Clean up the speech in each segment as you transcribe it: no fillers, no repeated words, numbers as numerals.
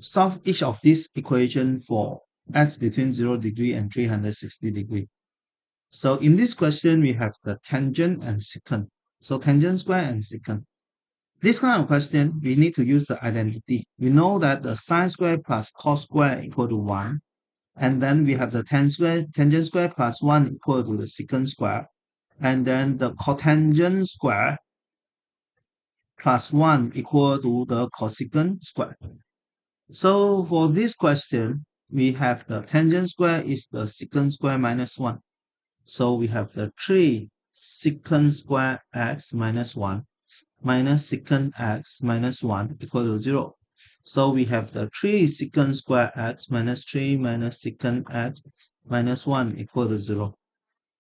solve each of these equations for x between 0 degree and 360 degree. So in this question, we have the tangent and secant. So tangent square and secant. This kind of question, we need to use the identity. We know that the sine square plus cos square equal to 1. And then we have the tangent square plus 1 equal to the secant square. And then the cotangent square plus 1 equal to the cosecant square. So for this question, we have the tangent square is the secant square minus 1. So we have the 3 secant square x minus 1 minus secant x minus 1 equal to 0. So we have the 3 secant square x minus 3 minus secant x minus 1 equal to 0.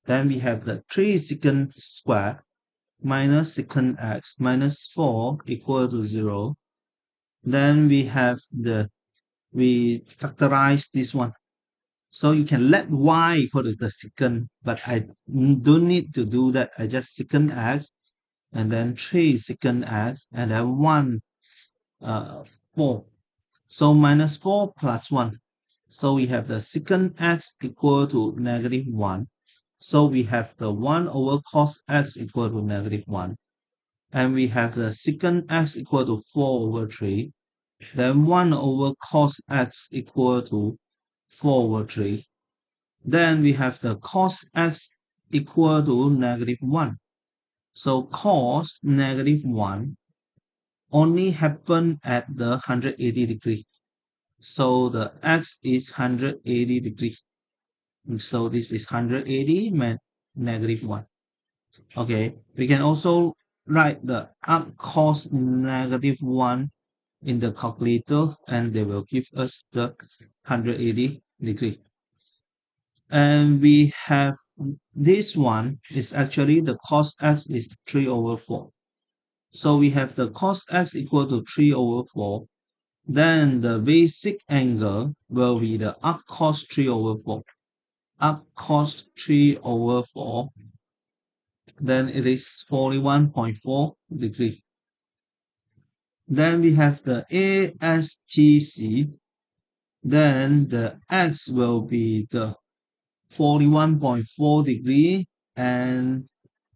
Then we have the 3 secant square minus secant x minus 4 equal to 0. Then we factorize this one. So you can let y equal to the secant, but I don't need to do that. I just secant x and then 3 secant x and then 1 4. So minus 4 plus 1. So we have the secant x equal to negative 1. So we have the 1 over cos x equal to negative 1. And we have the secant x equal to 4 over 3. Then 1 over cos x equal to 4 over 3. Then we have the cos x equal to negative 1. So cos negative 1 only happen at the 180 degree. So the x is 180 degree. So this is 180 negative 1. Okay, we can also write the arc cos negative 1 in the calculator and they will give us the 180 degree. And we have this one is actually the cos x is 3 over 4. So we have the cos x equal to 3 over 4. Then the basic angle will be the arc cos 3 over 4. Arc cos 3 over 4. Then it is 41.4 degree. Then we have the ASTC. Then the x will be the 41.4 degree and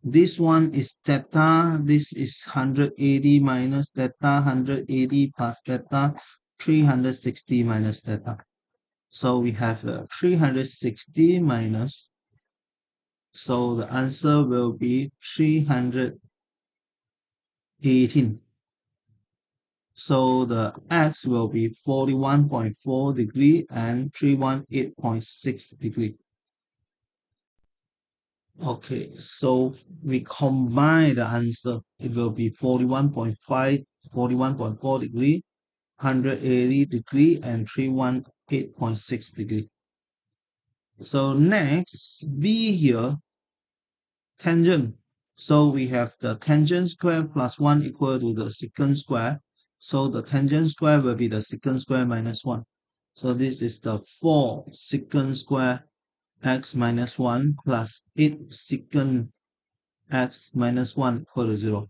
this one is theta. This is 180 minus theta, 180 plus theta, 360 minus theta. So we have 360 minus. So the answer will be 318. So the x will be 41.4 degree and 318.6 degree. Okay, so we combine the answer. It will be 41.5, 41.4 degree, 180 degree, and 318.6 degree. So next, B here, tangent. So we have the tangent square plus 1 equal to the secant square. So the tangent square will be the secant square minus 1. So this is the 4 secant square x minus 1 plus 8 secant x minus 1 equal to 0.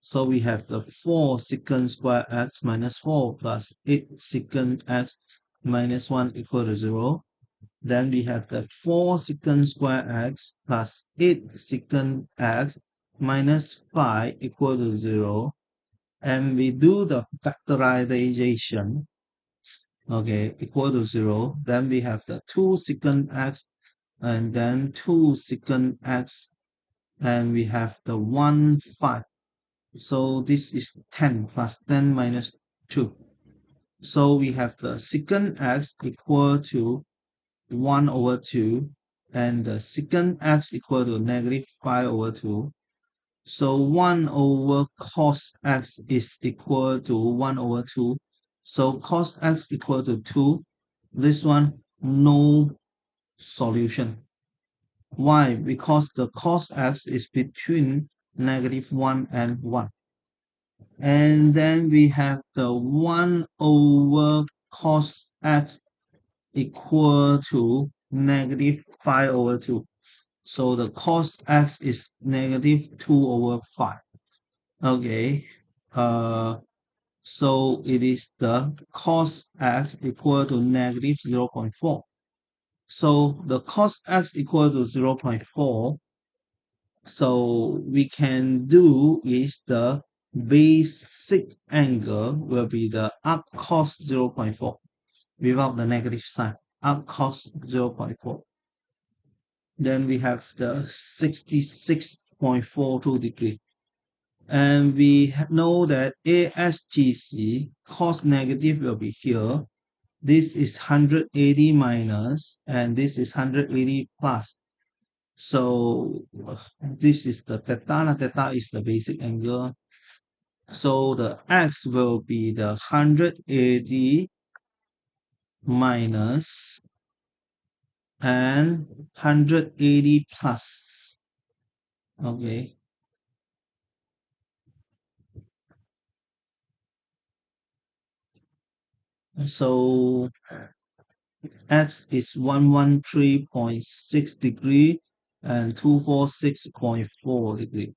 So we have the 4 secant square x minus 4 plus 8 secant x minus 1 equal to 0. Then we have the 4 secant square x plus 8 secant x minus 5 equal to 0. And we do the factorization, okay, equal to 0. Then we have the 2 secant x and then 2 secant x and we have the 1, 5. So this is 10 plus 10 minus 2. So we have the secant x equal to 1 over 2 and the secant x equal to negative 5 over 2. So 1 over cos x is equal to 1 over 2. So cos x equal to 2. This one, no solution. Why? Because the cos x is between negative 1 and 1. And then we have the 1 over cos x equal to negative 5 over 2. So the cos x is negative 2 over 5. Okay. So it is the cos x equal to negative 0.4. So the cos x equal to 0.4. So we can do is the basic angle will be the arc cos 0.4 without the negative sign. Arc cos 0.4. Then we have the 66.42 degree. And we know that ASTC cos negative will be here. This is 180 minus and this is 180 plus. So this is the theta. Theta is the basic angle. So the x will be the 180 minus and 180 plus. Okay. So x is 113.6 degree and 246.4 degree.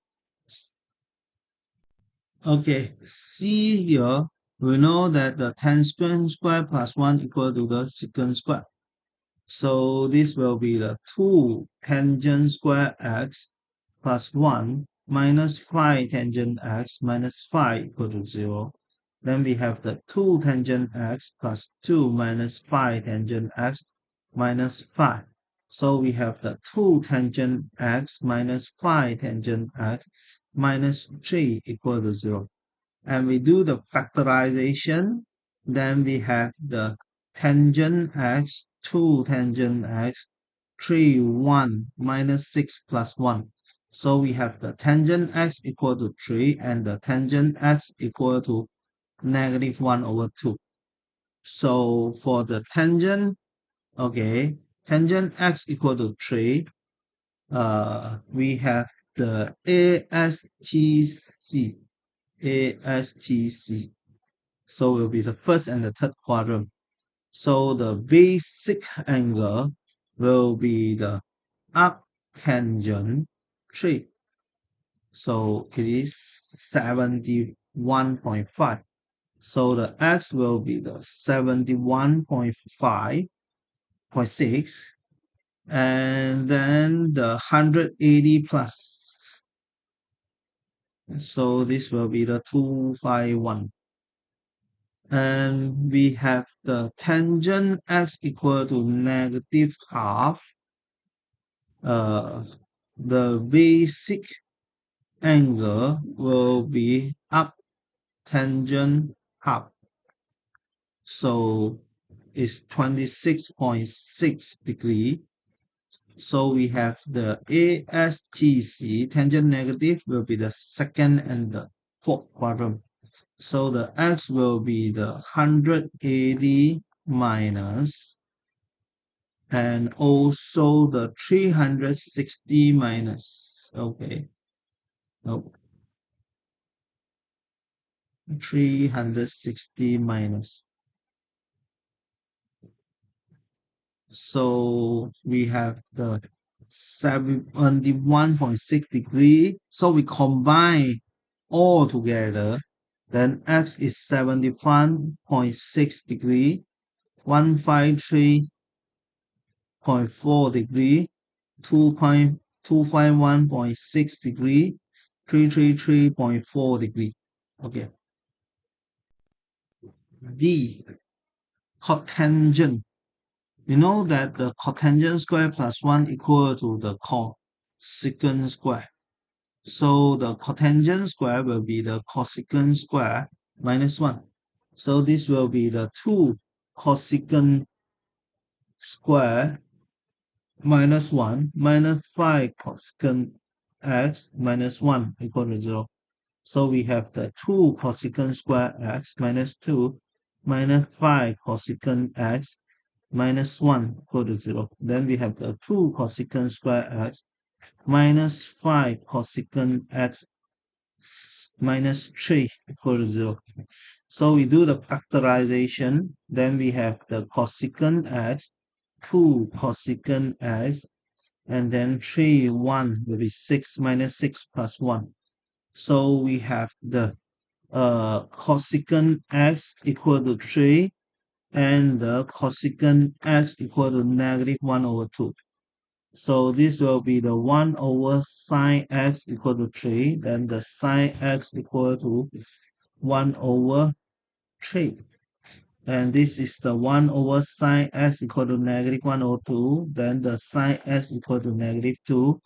Okay, see here, we know that the tangent square plus 1 equal to the secant square. So this will be the 2 tangent square x plus 1 minus 5 tangent x minus 5 equal to 0. Then we have the 2 tangent x plus 2 minus 5 tangent x minus 5. So we have the 2 tangent x minus 5 tangent x minus 3 equal to 0. And we do the factorization. Then we have the tangent x, 2 tangent x, 3, 1, minus 6 plus 1. So we have the tangent x equal to 3 and the tangent x equal to negative 1 over 2. So for the tangent, okay, tangent x equal to 3, we have the ASTC, ASTC. So will be the first and the third quadrant. So the basic angle will be the arctangent 3. So it is 71.5. So the x will be the 71.5.6 and then the 180 plus. So this will be the 251. And we have the tangent x equal to negative half. Uh, the basic angle will be arctangent half. So it's 26.6 degree. So we have the ASTC, tangent negative, will be the second and the fourth quadrant. So the x will be the 180 minus and also the 360 minus. Okay. No, 360 minus. So we have the 71.6 degree. So we combine all together. Then x is 71.6 degree, 153.4 degree, 251.6 degree, 333.4 degree. Okay. D, cotangent. You know that the cotangent square plus 1 equal to the cosecant square. So the cotangent square will be the cosecant square minus 1. So this will be the 2 cosecant square minus 1 minus 5 cosecant x minus 1 equal to 0. So we have the 2 cosecant square x minus 2 minus 5 cosecant x minus 1 equal to 0. Then we have the 2 cosecant square x minus 5 cosecant x minus 3 equal to 0. So we do the factorization. Then we have the cosecant x, 2 cosecant x, and then 3, 1 will be 6 minus 6 plus 1. So we have the cosecant x equal to 3 and the cosecant x equal to negative 1 over 2. So this will be the 1 over sine x equal to 3, then the sine x equal to 1 over 3. And this is the 1 over sine x equal to negative 1 over 2, then the sine x equal to negative 2.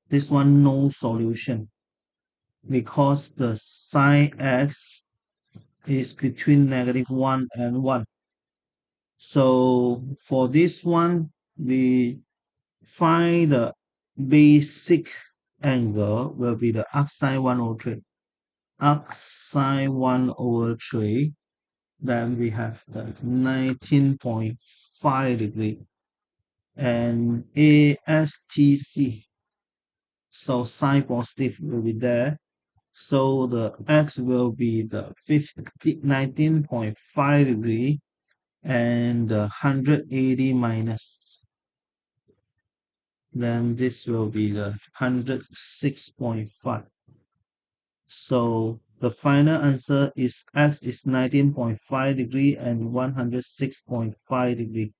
This one no solution because the sine x is between negative 1 and 1. So for this one, we find the basic angle will be the arc sine 1 over 3. Arc sine 1 over 3, then we have the 19.5 degree and ASTC. So sine positive will be there. So the x will be the 19.5 degree and the 180 minus. Then this will be the 106.5. So the final answer is x is 19.5 degree and 106.5 degree.